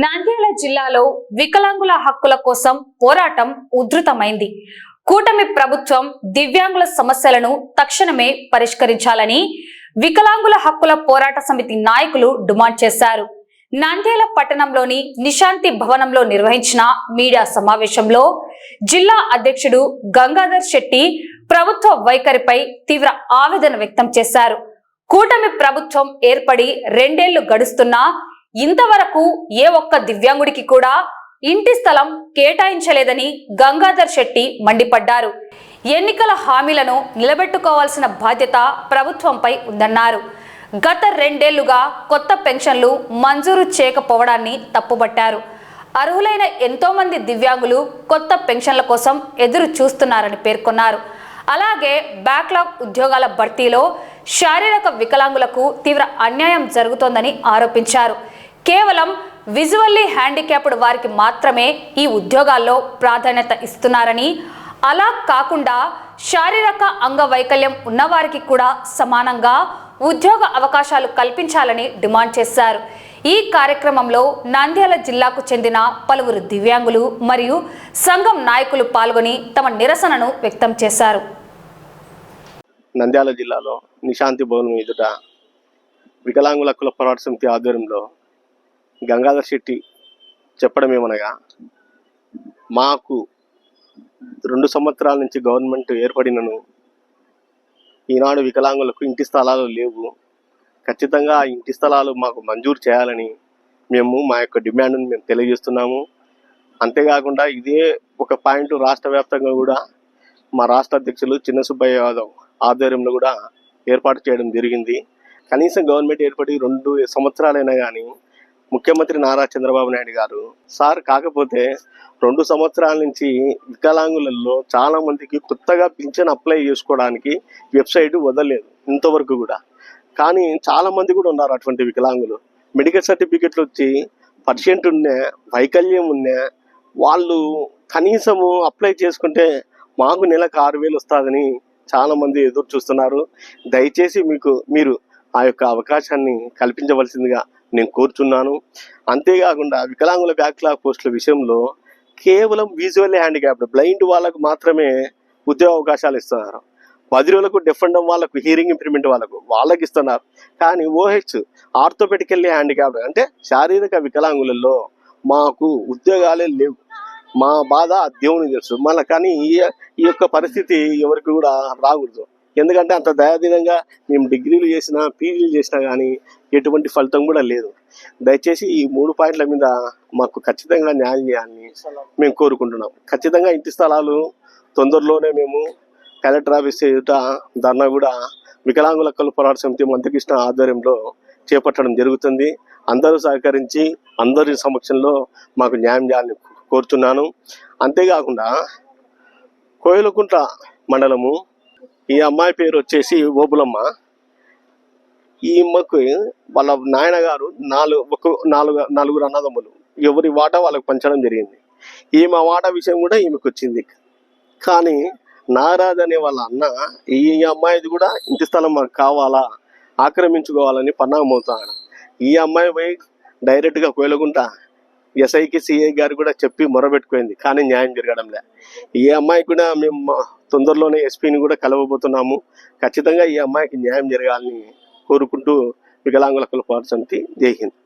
నంద్యాల జిల్లాలో వికలాంగుల హక్కుల కోసం పోరాటం ఉధృతమైంది. కూటమి ప్రభుత్వం దివ్యాంగుల సమస్యలను తక్షణమే పరిష్కరించాలని వికలాంగుల హక్కుల పోరాట సమితి నాయకులు డిమాండ్ చేశారు. నంద్యాల పట్టణంలోని నిశాంతి భవనంలో నిర్వహించిన మీడియా సమావేశంలో జిల్లా అధ్యక్షుడు గంగాధర్ శెట్టి ప్రభుత్వ వైఖరిపై తీవ్ర ఆవేదన వ్యక్తం చేశారు. కూటమి ప్రభుత్వం ఏర్పడి 2 ఏళ్లు గడుస్తున్నా ఇంతవరకు ఏ ఒక్క దివ్యాంగుడికి కూడా ఇంటి స్థలం కేటాయించలేదని గంగాధర్ శెట్టి మండిపడ్డారు. ఎన్నికల హామీలను నిలబెట్టుకోవాల్సిన బాధ్యత ప్రభుత్వంపై ఉందన్నారు. గత 2 ఏళ్లుగా కొత్త పెన్షన్లు మంజూరు చేయకపోవడాన్ని తప్పుబట్టారు. అర్హులైన ఎంతో మంది దివ్యాంగులు కొత్త పెన్షన్ల కోసం ఎదురు చూస్తున్నారని పేర్కొన్నారు. అలాగే బ్యాక్లాగ్ ఉద్యోగాల భర్తీలో శారీరక వికలాంగులకు తీవ్ర అన్యాయం జరుగుతోందని ఆరోపించారు. కేవలం విజువల్లీ హ్యాండిక్యాప్డ్ వారికి మాత్రమే ఈ ఉద్యోగాల్లో ప్రాధాన్యత ఇస్తున్నారని, అలా కాకుండా శారీరక అంగవైకల్యం ఉన్నవారికి కూడా సమానంగా ఉద్యోగ అవకాశాలు కల్పించాలని డిమాండ్ చేశారు. ఈ కార్యక్రమంలో నంద్యాల జిల్లాకు చెందిన పలువురు దివ్యాంగులు మరియు సంఘం నాయకులు పాల్గొని తమ నిరసనను వ్యక్తం చేశారు. నంద్యాల జిల్లాలో నిశాంతి భవనం ఎదుట వికలాంగుల హక్కుల పోరాట సమితి ఆధ్వర్యంలో గంగాధర్ శెట్టి చెప్పడం ఏమనగా, మాకు 2 సంవత్సరాల నుంచి గవర్నమెంట్ ఏర్పడినను ఈనాడు వికలాంగులకు ఇంటి స్థలాలు లేవు. ఖచ్చితంగా ఆ ఇంటి స్థలాలు మాకు మంజూరు చేయాలని మేము మా యొక్క డిమాండ్ను మేము తెలియజేస్తున్నాము. అంతేకాకుండా ఇదే ఒక పాయింట్ రాష్ట్ర వ్యాప్తంగా కూడా మా రాష్ట్ర అధ్యక్షులు చిన్న సుబ్బయ్య యాదవ్ ఆధ్వర్యంలో కూడా ఏర్పాటు చేయడం జరిగింది. కనీసం గవర్నమెంట్ ఏర్పడి 2 సంవత్సరాలైనా కానీ ముఖ్యమంత్రి నారా చంద్రబాబు నాయుడు గారు సార్ కాకపోతే 2 సంవత్సరాల నుంచి వికలాంగులలో చాలా మందికి కొత్తగా పింఛన్ అప్లై చేసుకోవడానికి వెబ్సైట్ వదలలేదు ఇంతవరకు కూడా. కానీ చాలా మంది కూడా ఉన్నారు అటువంటి వికలాంగులు. మెడికల్ సర్టిఫికెట్లు వచ్చి పర్సెంట్ ఉన్నా వైకల్యం ఉన్నా వాళ్ళు కనీసము అప్లై చేసుకుంటే మాకు నెలకు 6,000 వస్తుందని చాలా మంది ఎదురు చూస్తున్నారు. దయచేసి మీరు ఆ యొక్క అవకాశాన్ని కల్పించవలసిందిగా నేను కోరుచున్నాను. అంతేకాకుండా వికలాంగుల బ్యాక్లాగ్ పోస్టుల విషయంలో కేవలం విజువల్లీ హ్యాండిక్యాప్డ్ బ్లైండ్ వాళ్ళకు మాత్రమే ఉద్యోగ అవకాశాలు ఇస్తున్నారు. 10 రోజులకు డెఫ్ అండ్ డమ్ వాళ్ళకు, హీరింగ్ ఇంప్రూవ్మెంట్ వాళ్ళకి ఇస్తున్నారు. కానీ OH ఆర్థోపెడికల్లీ హ్యాండిక్యాప్డ్ అంటే శారీరక వికలాంగులలో మాకు ఉద్యోగాలే లేవు. మా బాధ దేవునికి తెలుసు. మళ్ళీ కానీ ఈ యొక్క పరిస్థితి ఎవరికి కూడా రాకూడదు. ఎందుకంటే అంత దయాదీనంగా మేము డిగ్రీలు చేసినా PGలు చేసినా కానీ ఎటువంటి ఫలితం కూడా లేదు. దయచేసి ఈ 3 పాయింట్ల మీద మాకు ఖచ్చితంగా న్యాయం చేయాలని మేము కోరుకుంటున్నాం. ఖచ్చితంగా ఇంటి స్థలాలు తొందరలోనే మేము కలెక్టర్ ఆఫీస్ ఎదుట ధర్నా కూడా వికలాంగుల హక్కుల పోరాట సమితి మంత్రికృష్ణ ఆధ్వర్యంలో చేపట్టడం జరుగుతుంది. అందరూ సహకరించి అందరి సమక్షంలో మాకు న్యాయం చేయాలని కోరుతున్నాను. అంతేకాకుండా కోయిలకుంట్ల మండలము, ఈ అమ్మాయి పేరు వచ్చేసి ఓబులమ్మ. ఈ అమ్మకు వాళ్ళ నాయన గారు 4 అన్నదమ్ములు, ఎవరి వాటా వాళ్ళకు పంచడం జరిగింది. ఈమె వాటా విషయం కూడా ఈమెకు వచ్చింది. కానీ నారాజ్ అనే వాళ్ళ అన్న ఈ అమ్మాయిది కూడా ఇంటి స్థలం మాకు కావాలా, ఆక్రమించుకోవాలని పన్నాగమవుతాడు. ఈ అమ్మాయి పోయి డైరెక్ట్గా కోయిలకుంట SIకి CI గారు కూడా చెప్పి మొరబెట్టుకుంది. కానీ న్యాయం జరగడం లే. ఈ అమ్మాయి కూడా మేము తొందరలోనే SPని కూడా కలవబోతున్నాము. ఖచ్చితంగా ఈ అమ్మాయికి న్యాయం జరగాలని కోరుకుంటూ వికలాంగుల హక్కుల పోరాట సమితి జై హింద్.